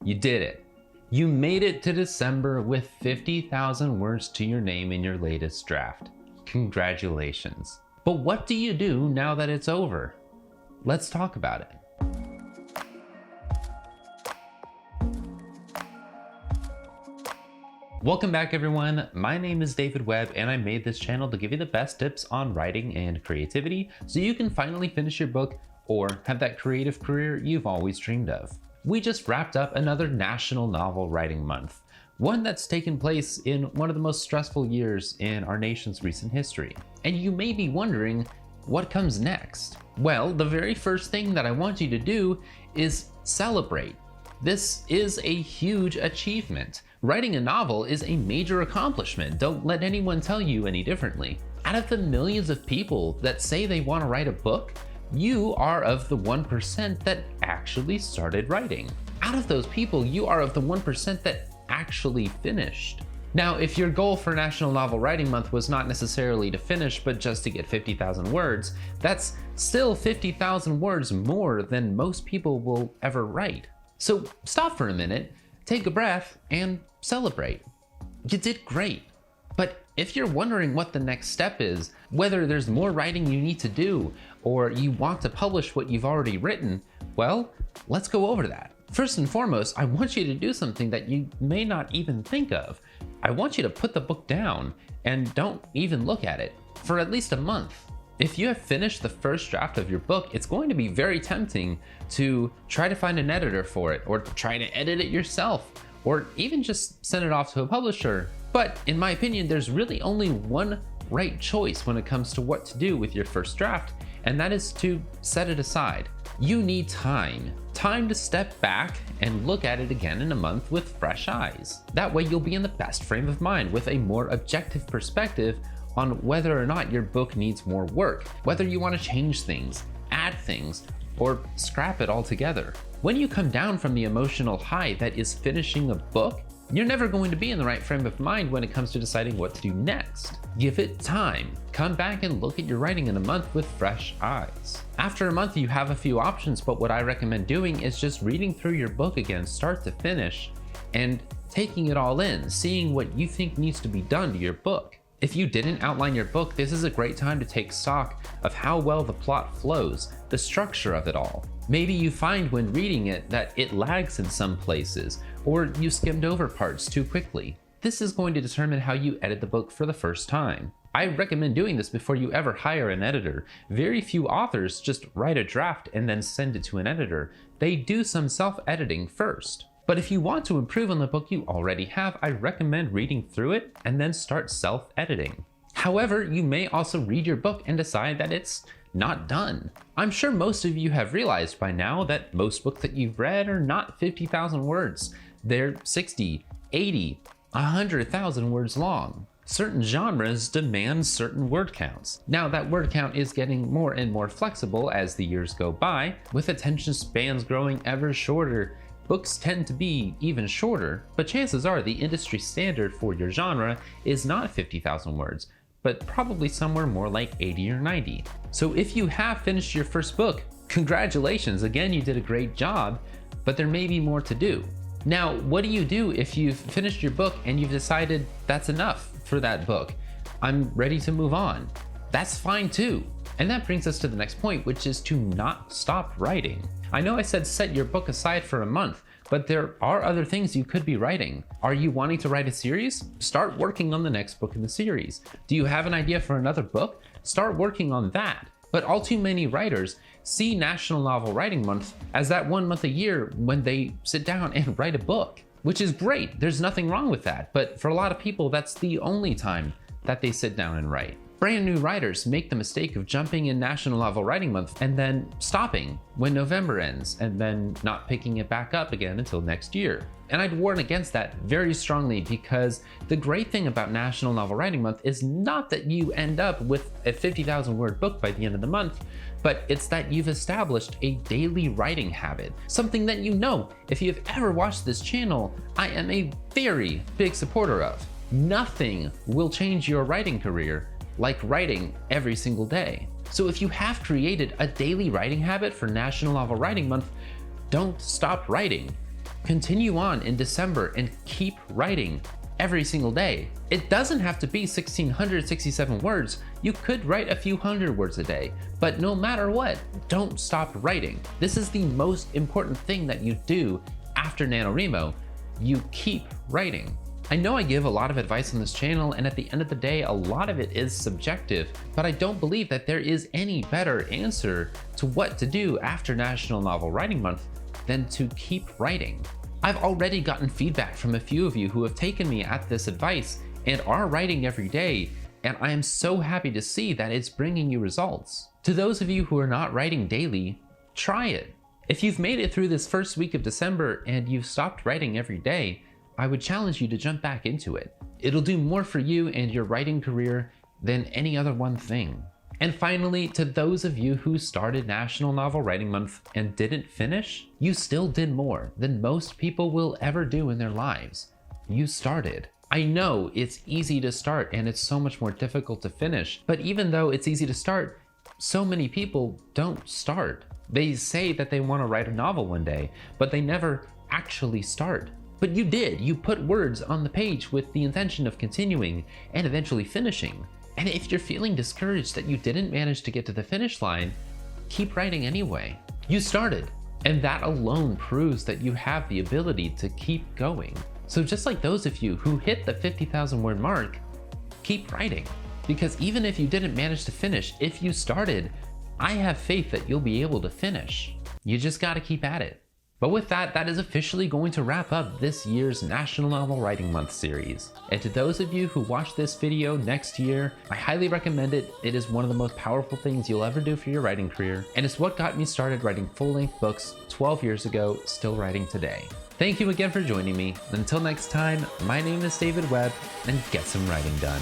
You did it. You made it to December with 50,000 words to your name in your latest draft. Congratulations. But what do you do now that it's over? Let's talk about it. Welcome back everyone, my name is David Webb and I made this channel to give you the best tips on writing and creativity so you can finally finish your book or have that creative career you've always dreamed of. We just wrapped up another National Novel Writing Month, one that's taken place in one of the most stressful years in our nation's recent history. And you may be wondering, what comes next? Well, the very first thing that I want you to do is celebrate. This is a huge achievement. Writing a novel is a major accomplishment. Don't let anyone tell you any differently. Out of the millions of people that say they want to write a book, you are of the 1% that actually started writing. Out of those people, you are of the 1% that actually finished. Now, if your goal for National Novel Writing Month was not necessarily to finish, but just to get 50,000 words, that's still 50,000 words more than most people will ever write. So stop for a minute, take a breath, and celebrate. You did great. But if you're wondering what the next step is, whether there's more writing you need to do, or you want to publish what you've already written, well, let's go over that. First and foremost, I want you to do something that you may not even think of. I want you to put the book down and don't even look at it for at least a month. If you have finished the first draft of your book, it's going to be very tempting to try to find an editor for it, or try to edit it yourself, or even just send it off to a publisher. But in my opinion, there's really only one right choice when it comes to what to do with your first draft, and that is to set it aside. You need time to step back and look at it again in a month with fresh eyes. That way you'll be in the best frame of mind with a more objective perspective on whether or not your book needs more work, whether you want to change things, add things, or scrap it altogether. When you come down from the emotional high that is finishing a book, you're never going to be in the right frame of mind when it comes to deciding what to do next. Give it time. Come back and look at your writing in a month with fresh eyes. After a month, you have a few options, but what I recommend doing is just reading through your book again, start to finish, and taking it all in, seeing what you think needs to be done to your book. If you didn't outline your book, this is a great time to take stock of how well the plot flows, the structure of it all. Maybe you find when reading it that it lags in some places, or you skimmed over parts too quickly. This is going to determine how you edit the book for the first time. I recommend doing this before you ever hire an editor. Very few authors just write a draft and then send it to an editor. They do some self-editing first. But if you want to improve on the book you already have, I recommend reading through it and then start self-editing. However, you may also read your book and decide that it's not done. I'm sure most of you have realized by now that most books that you've read are not 50,000 words. They're 60, 80, 100,000 words long. Certain genres demand certain word counts. Now that word count is getting more and more flexible as the years go by, with attention spans growing ever shorter. Books tend to be even shorter, but chances are the industry standard for your genre is not 50,000 words, but probably somewhere more like 80 or 90. So if you have finished your first book, congratulations, again, you did a great job, but there may be more to do. Now, what do you do if you've finished your book and you've decided that's enough for that book? I'm ready to move on. That's fine too. And that brings us to the next point, which is to not stop writing. I know I said set your book aside for a month, but there are other things you could be writing. Are you wanting to write a series? Start working on the next book in the series. Do you have an idea for another book? Start working on that. But all too many writers see National Novel Writing Month as that 1 month a year when they sit down and write a book, which is great. There's nothing wrong with that. But for a lot of people, that's the only time that they sit down and write. Brand new writers make the mistake of jumping in National Novel Writing Month and then stopping when November ends and then not picking it back up again until next year. And I'd warn against that very strongly, because the great thing about National Novel Writing Month is not that you end up with a 50,000 word book by the end of the month, but it's that you've established a daily writing habit, something that you know, if you've ever watched this channel, I am a very big supporter of. Nothing will change your writing career like writing every single day. So if you have created a daily writing habit for National Novel Writing Month, don't stop writing. Continue on in December and keep writing every single day. It doesn't have to be 1,667 words. You could write a few hundred words a day, but no matter what, don't stop writing. This is the most important thing that you do after NaNoWriMo. You keep writing. I know I give a lot of advice on this channel, and at the end of the day, a lot of it is subjective, but I don't believe that there is any better answer to what to do after National Novel Writing Month than to keep writing. I've already gotten feedback from a few of you who have taken me at this advice and are writing every day, and I am so happy to see that it's bringing you results. To those of you who are not writing daily, try it. If you've made it through this first week of December and you've stopped writing every day, I would challenge you to jump back into it. It'll do more for you and your writing career than any other one thing. And finally, to those of you who started National Novel Writing Month and didn't finish, you still did more than most people will ever do in their lives. You started. I know it's easy to start and it's so much more difficult to finish, but even though it's easy to start, so many people don't start. They say that they want to write a novel one day, but they never actually start. But you did. You put words on the page with the intention of continuing and eventually finishing. And if you're feeling discouraged that you didn't manage to get to the finish line, keep writing anyway. You started, and that alone proves that you have the ability to keep going. So just like those of you who hit the 50,000 word mark, keep writing. Because even if you didn't manage to finish, if you started, I have faith that you'll be able to finish. You just gotta keep at it. But with that, that is officially going to wrap up this year's National Novel Writing Month series. And to those of you who watch this video next year, I highly recommend it. It is one of the most powerful things you'll ever do for your writing career. And it's what got me started writing full-length books 12 years ago, still writing today. Thank you again for joining me. Until next time, my name is David Webb, and get some writing done.